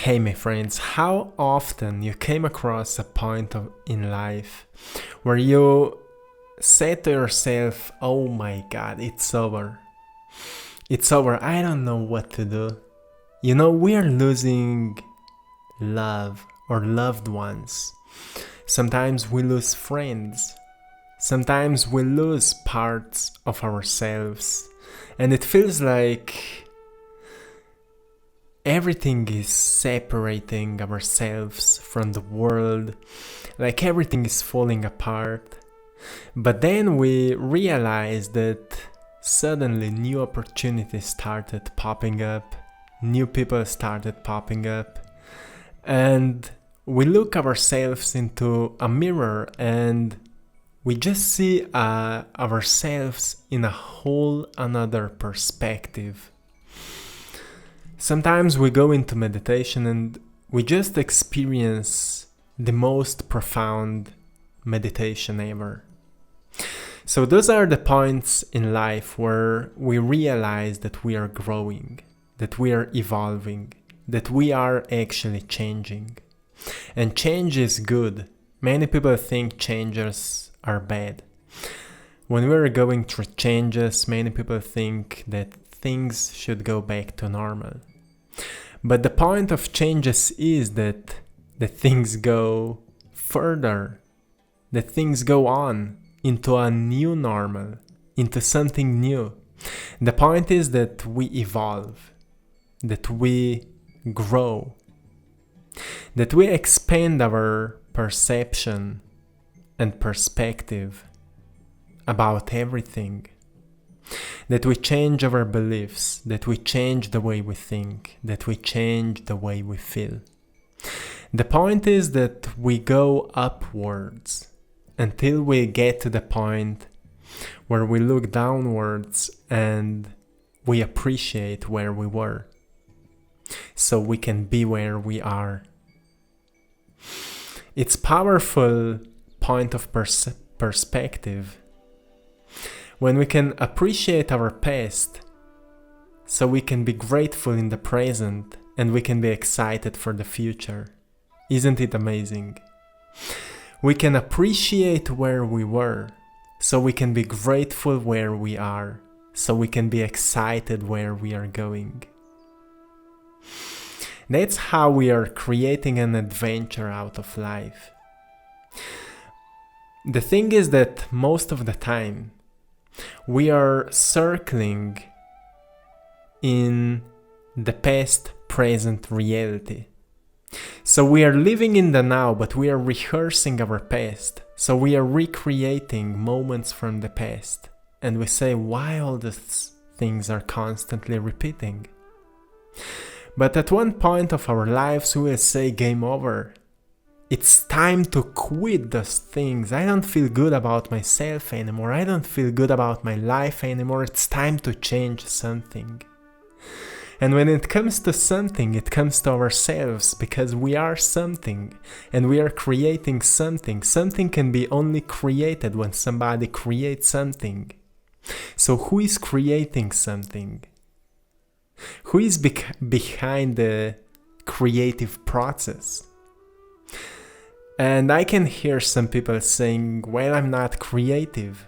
Hey my friends, how often you came across a point in life where you said to yourself, oh my god, it's over. It's over, I don't know what to do. You know, we are losing love or loved ones. Sometimes we lose friends. Sometimes we lose parts of ourselves. And it feels like everything is separating ourselves from the world, like everything is falling apart. But then we realize that suddenly new opportunities started popping up, new people started popping up, and we look ourselves into a mirror and we just see ourselves in a whole another perspective. Sometimes we go into meditation and we just experience the most profound meditation ever. So those are the points in life where we realize that we are growing, that we are evolving, that we are actually changing. And change is good. Many people think changes are bad. When we're going through changes, many people think that things should go back to normal. But the point of changes is that the things go further, that things go on into a new normal, into something new. The point is that we evolve, that we grow, that we expand our perception and perspective about everything. That we change our beliefs, that we change the way we think, that we change the way we feel. The point is that we go upwards until we get to the point where we look downwards and we appreciate where we were, so we can be where we are. It's powerful point of perspective. When we can appreciate our past, so we can be grateful in the present and we can be excited for the future. Isn't it amazing? We can appreciate where we were, so we can be grateful where we are, so we can be excited where we are going. That's how we are creating an adventure out of life. The thing is that most of the time, we are circling in the past-present reality. So we are living in the now, but we are rehearsing our past. So we are recreating moments from the past. And we say, why all these things are constantly repeating? But at one point of our lives, we will say, game over. It's time to quit those things. I don't feel good about myself anymore. I don't feel good about my life anymore. It's time to change something. And when it comes to something, it comes to ourselves, because we are something and we are creating something. Something can be only created when somebody creates something. So who is creating something? Who is behind the creative process? And I can hear some people saying, well, I'm not creative.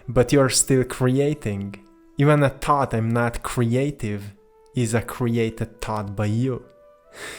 But you're still creating. Even a thought, I'm not creative, is a created thought by you.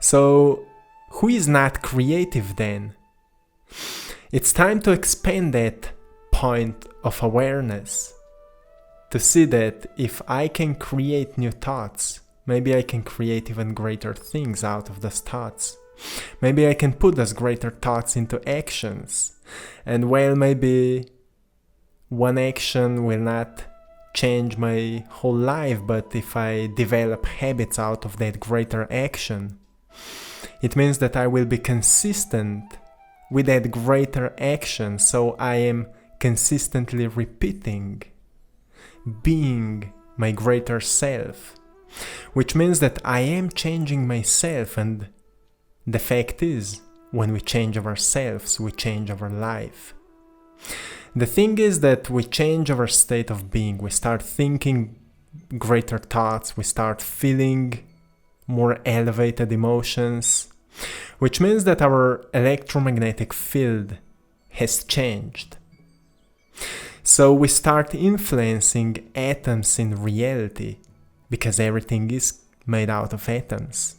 So, who is not creative then? It's time to expand that point of awareness. To see that if I can create new thoughts, maybe I can create even greater things out of those thoughts. Maybe I can put those greater thoughts into actions. And while maybe one action will not change my whole life, but if I develop habits out of that greater action, it means that I will be consistent with that greater action. So I am consistently repeating, being my greater self, which means that I am changing myself. And the fact is, when we change ourselves, we change our life. The thing is that we change our state of being. We start thinking greater thoughts. We start feeling more elevated emotions, which means that our electromagnetic field has changed. So we start influencing atoms in reality, because everything is made out of atoms.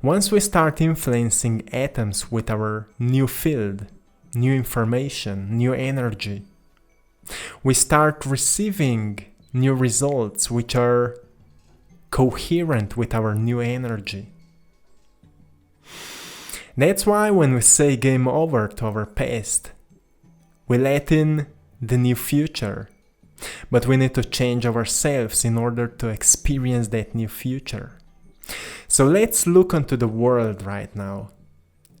Once we start influencing atoms with our new field, new information, new energy, we start receiving new results which are coherent with our new energy. That's why when we say game over to our past, we let in the new future, but we need to change ourselves in order to experience that new future. So let's look onto the world right now.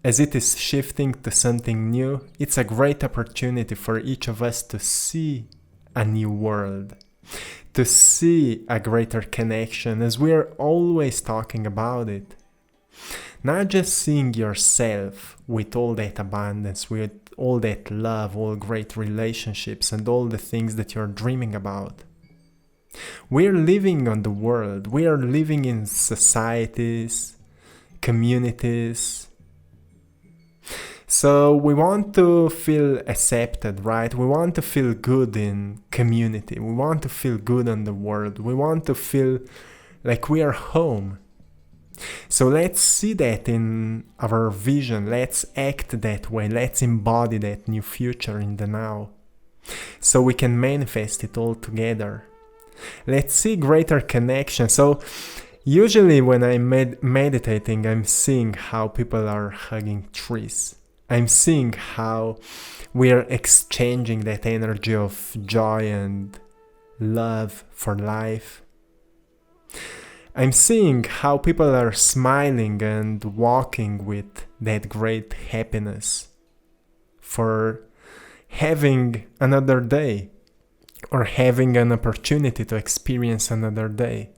As it is shifting to something new, it's a great opportunity for each of us to see a new world, to see a greater connection, as we are always talking about it. Not just seeing yourself with all that abundance, with all that love, all great relationships, and all the things that you're dreaming about. We are living on the world. We are living in societies, communities. So we want to feel accepted, right? We want to feel good in community. We want to feel good on the world. We want to feel like we are home. So let's see that in our vision. Let's act that way. Let's embody that new future in the now, so we can manifest it all together. Let's see greater connection. So usually when I'm meditating, I'm seeing how people are hugging trees. I'm seeing how we are exchanging that energy of joy and love for life. I'm seeing how people are smiling and walking with that great happiness for having another day, or having an opportunity to experience another day.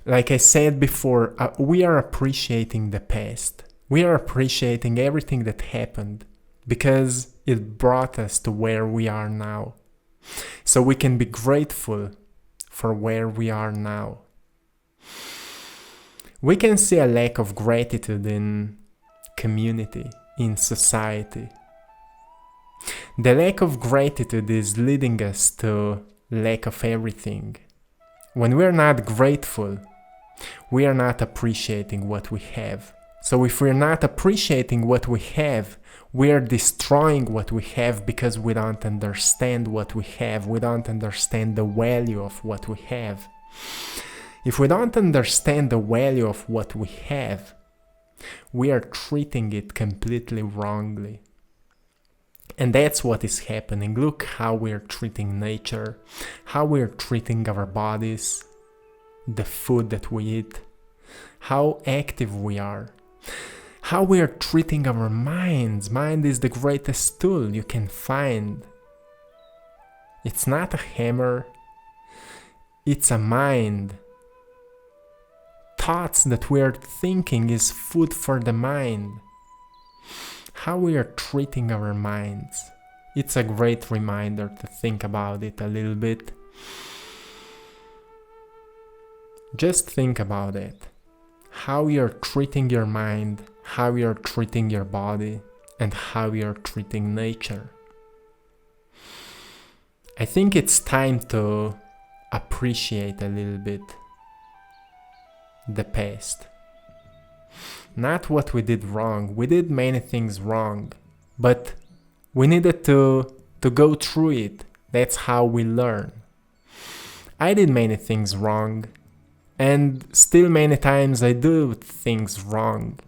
Like I said before, we are appreciating the past. We are appreciating everything that happened, because it brought us to where we are now. So we can be grateful for where we are now. We can see a lack of gratitude in community, in society. The lack of gratitude is leading us to lack of everything. When we're not grateful, we are not appreciating what we have. So if we're not appreciating what we have, we are destroying what we have, because we don't understand what we have. We don't understand the value of what we have. If we don't understand the value of what we have, we are treating it completely wrongly. And that's what is happening. Look how we are treating nature, how we are treating our bodies, the food that we eat, how active we are, how we are treating our minds. Mind is the greatest tool you can find. It's not a hammer, it's a mind. Thoughts that we are thinking is food for the mind. How we are treating our minds. It's a great reminder to think about it a little bit. Just think about it. How you're treating your mind, how you're treating your body, and how you're treating nature. I think it's time to appreciate a little bit the past. Not what we did wrong. We did many things wrong, but we needed to go through it. That's how we learn. I did many things wrong, and still many times I do things wrong.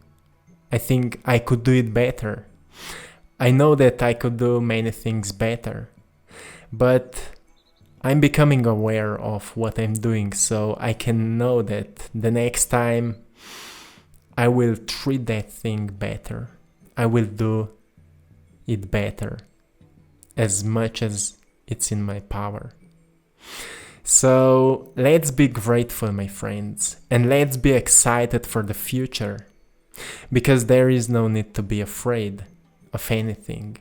I think I could do it better. I know that I could do many things better, but I'm becoming aware of what I'm doing, so I can know that the next time I will treat that thing better. I will do it better, as much as it's in my power. So let's be grateful, my friends, and let's be excited for the future, because there is no need to be afraid of anything.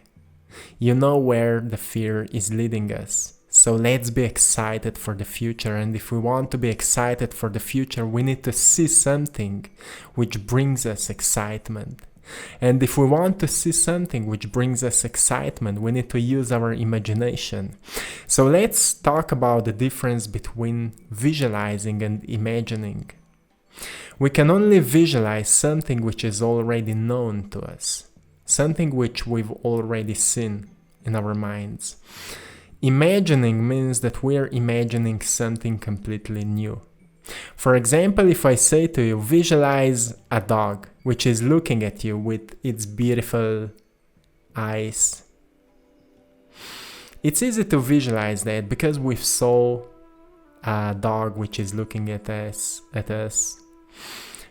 You know where the fear is leading us, So let's be excited for the future, and if we want to be excited for the future, we need to see something which brings us excitement. And if we want to see something which brings us excitement, we need to use our imagination. So let's talk about the difference between visualizing and imagining. We can only visualize something which is already known to us, something which we've already seen in our minds. Imagining means that we're imagining something completely new. For example, if I say to you, visualize a dog which is looking at you with its beautiful eyes. It's easy to visualize that because we saw a dog which is looking at us.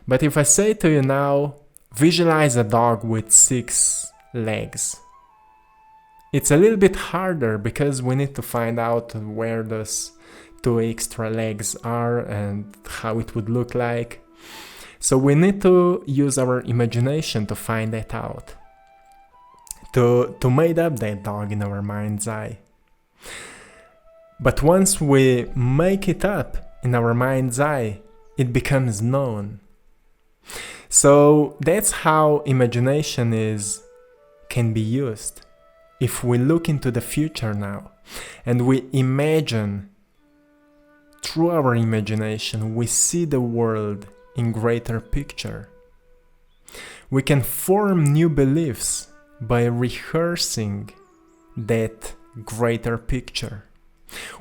But if I say to you now, visualize a dog with 6 legs. It's a little bit harder because we need to find out where those 2 extra legs are and how it would look like. So we need to use our imagination to find that out, to make up that dog in our mind's eye. But once we make it up in our mind's eye, it becomes known. So that's how imagination can be used. If we look into the future now and we imagine, through our imagination, we see the world in greater picture. We can form new beliefs by rehearsing that greater picture.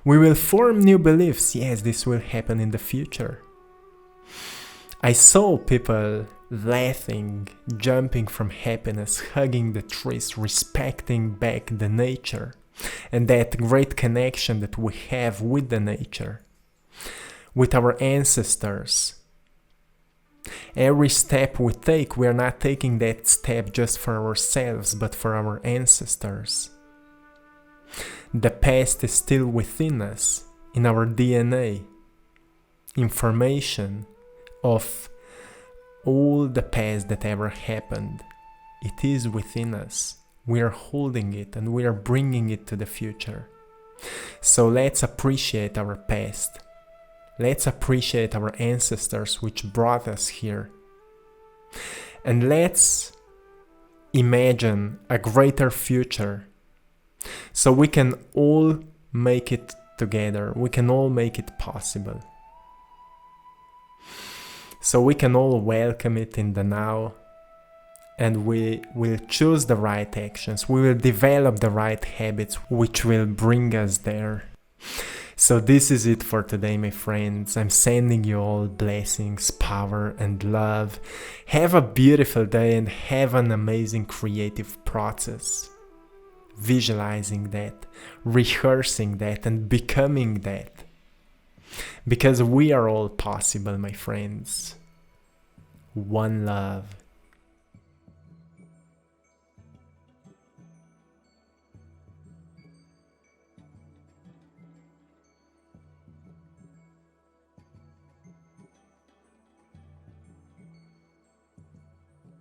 We will form new beliefs, yes, this will happen in the future. I saw people laughing, jumping from happiness, hugging the trees, respecting back the nature and that great connection that we have with the nature, with our ancestors. Every step we take, we are not taking that step just for ourselves, but for our ancestors. The past is still within us, in our DNA. Information of all the past that ever happened, it is within us. We are holding it and we are bringing it to the future. So let's appreciate our past. Let's appreciate our ancestors which brought us here. And let's imagine a greater future so we can all make it together. We can all make it possible. So we can all welcome it in the now, and we will choose the right actions. We will develop the right habits which will bring us there. So this is it for today, my friends. I'm sending you all blessings, power and love. Have a beautiful day and have an amazing creative process. Visualizing that, rehearsing that and becoming that. Because we are all possible, my friends. One love.